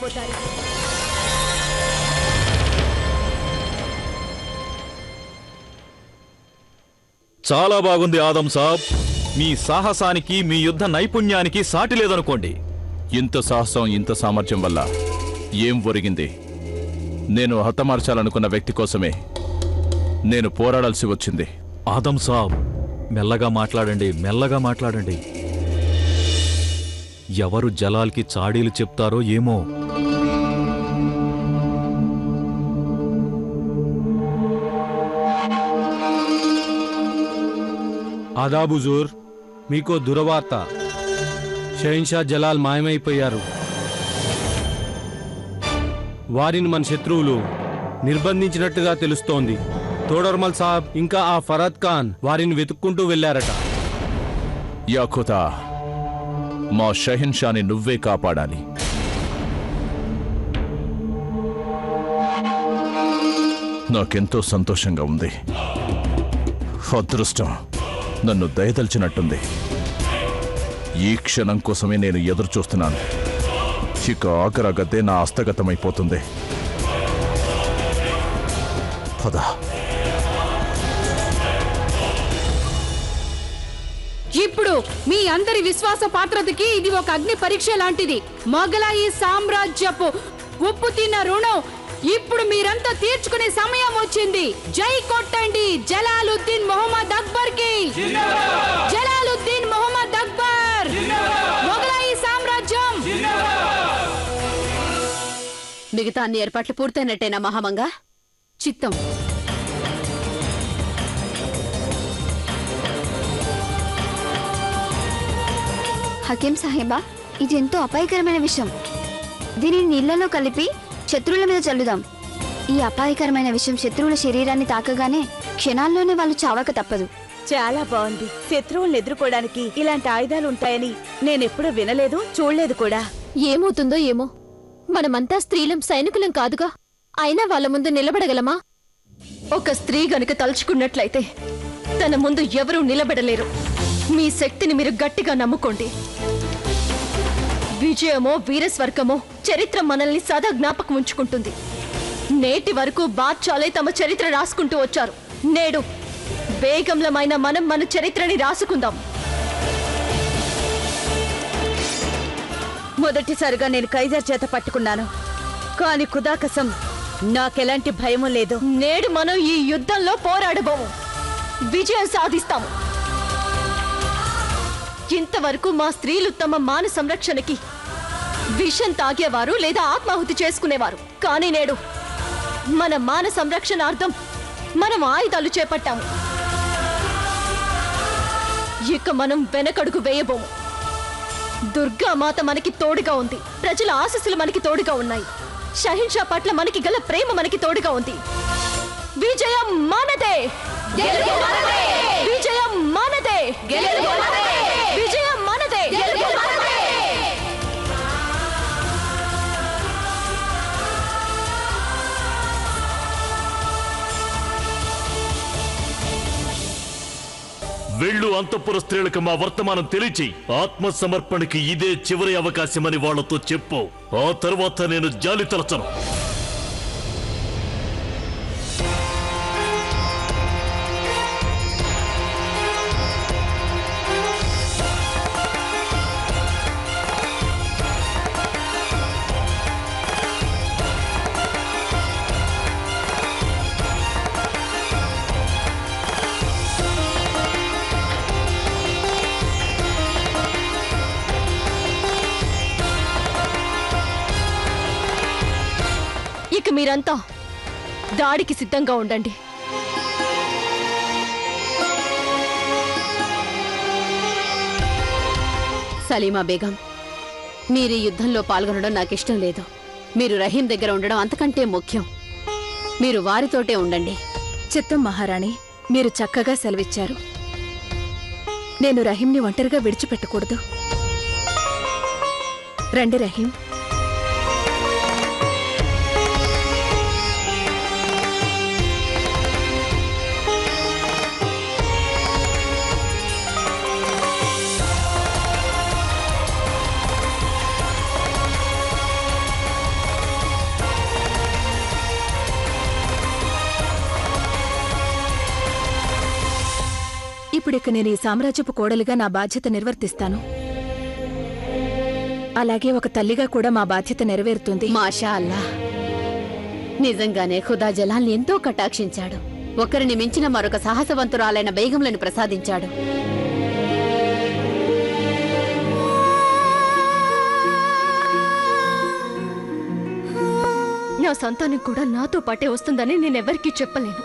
అయిపోతారు. చాలా బాగుంది ఆదం సాబ్. మీ సాహసానికి మీ యుద్ధ నైపుణ్యానికి సాటి లేదనుకోండి. ఇంత సాహసం ఇంత సామర్థ్యం వల్ల ఏం ఒరిగింది? నేను హతమార్చాలనుకున్న వ్యక్తి కోసమే నేను పోరాడాల్సి వచ్చింది. ఆదం సాబ్, మెల్లగా మాట్లాడండి, మెల్లగా మాట్లాడండి. ఎవరు జలాల్కి చాడీలు చెప్తారో ఏమో. ఆదాబ్ హుజూర్, మీకో దురవార్త. షహీన్షా జలాల్ మాయమైపోయారు. వారిని మన శత్రువులు నిర్బంధించినట్టుగా తెలుస్తోంది. తోడర్మల్ సాబ్ ఇంకా ఆ ఫరద్ ఖాన్ వారిని వెతుక్కుంటూ వెళ్లారట. యా ఖుదా, మా షహీన్షాని నువ్వే కాపాడాలి. నాకెంతో సంతోషంగా ఉంది. అదృష్టం నన్ను దయదల్చినట్టుంది. ఈ క్షణం కోసమే నేను ఎదురు చూస్తున్నాను. ఇక ఆఖరాగతే నా హస్తగతమైపోతుంది. పద. ఇప్పుడు మీ అందరి విశ్వాస పాత్రతకి ఇది ఒక అగ్ని పరీక్ష లాంటిది. మొఘలాయి సామ్రాజ్యపు ఉప్పు తిన్న రుణం ఇప్పుడు మీరంతా తీర్చుకునే సమయం వచ్చింది. జై కొట్టండి జలాలుద్దీన్ మొహమ్మద్ అక్బర్ కి! జలాలుద్దీన్ మొహమ్మద్ అక్బర్! మొఘలాయి సామ్రాజ్యం! మిగతా అన్ని ఏర్పాట్లు పూర్తయినట్టేనా మహామంగా? చిత్తం. హకీం సాహెబా, ఇది ఎంతో అపాయకరమైన విషయం. దీనిని నీళ్లలో కలిపి శత్రువుల మీద చల్లుదాం. ఈ అపాయకరమైన విషయం శత్రువుల శరీరాన్ని తాకగానే క్షణాల్లోనే వాళ్ళు చావక తప్పదు. చాలా బాగుంది. శత్రువులను ఎదుర్కోవడానికి ఇలాంటి ఆయుధాలు ఉంటాయని నేనెప్పుడూ వినలేదు, చూడలేదు కూడా. ఏమవుతుందో ఏమో. మనమంతా స్త్రీలం, సైనికులం కాదుగా. అయినా వాళ్ళ ముందు నిలబడగలమా? ఒక స్త్రీ గనుక తలుచుకున్నట్లయితే తన ముందు ఎవరూ నిలబడలేరు. మీ శక్తిని మీరు గట్టిగా నమ్ముకోండి. విజయమో వీరస్వర్గమో చరిత్ర మనల్ని సదా జ్ఞాపకం ఉంచుకుంటుంది. నేటి వరకు బాద్షాలే తమ చరిత్ర రాసుకుంటూ వచ్చారు. నేడు బేగంలమైన మనం మన చరిత్రని రాసుకుందాం. మొదటిసారిగా నేను కైజర్ చేత పట్టుకున్నాను, కాని ఖుదాకసం నాకెలాంటి భయమూ లేదు. నేడు మనం ఈ యుద్ధంలో పోరాడబోము, విజయం సాధిస్తాము. ఇంతవరకు మా స్త్రీలు తమ మాన సంరక్షణకి విషం తాగేవారు లేదా ఆత్మాహుతి చేసుకునేవారు. కానీ నేడు మన మాన సంరక్షణార్థం మనం ఆయుధాలు చేపట్టాము. ఇక మనం వెనకడుగు వేయబోము. దుర్గామాత మనకి తోడుగా ఉంది. ప్రజల ఆశీస్సులు మనకి తోడుగా ఉన్నాయి. షహీన్షా పట్ల మనకి గల ప్రేమ మనకి తోడుగా ఉంది. విజయం మనదే! విజయం మనదే! విజయం మనదే! వెళ్ళు అంతఃపుర స్త్రీలకు మా వర్తమానం తెలిచి ఆత్మసమర్పణకి ఇదే చివరి అవకాశమని వాళ్లతో చెప్పు. ఆ తర్వాత నేను జాలి తలచను. ఇక మీరంతా దాడికి సిద్ధంగా ఉండండి. సలీమా బేగం, మీరు ఈ యుద్ధంలో పాల్గొనడం నాకిష్టం లేదు. మీరు రహీం దగ్గర ఉండడం అంతకంటే ముఖ్యం. మీరు వారితోటే ఉండండి. చిత్తం మహారాణి, మీరు చక్కగా సెలవిచ్చారు. నేను రహీంని ఒంటరిగా విడిచిపెట్టకూడదు. రండి రహీం. ఇప్పుడిక నేను ఈ సామ్రాజ్యపు కోడలిగా నా బాధ్యత నిర్వర్తిస్తాను. అలాగే ఒక తల్లిగా కూడా మా బాధ్యత నెరవేరుతుంది. మాషా అల్లా, నిజంగానే ఖుదా జలాల్ని ఎంతో కటాక్షించాడు. ఒకరిని మించిన మరొక సాహసవంతురాలైన బేగంలను ప్రసాదించాడు. నా సంతానం కూడా నాతో పాటే వస్తుందని నేనెవరికీ చెప్పలేను.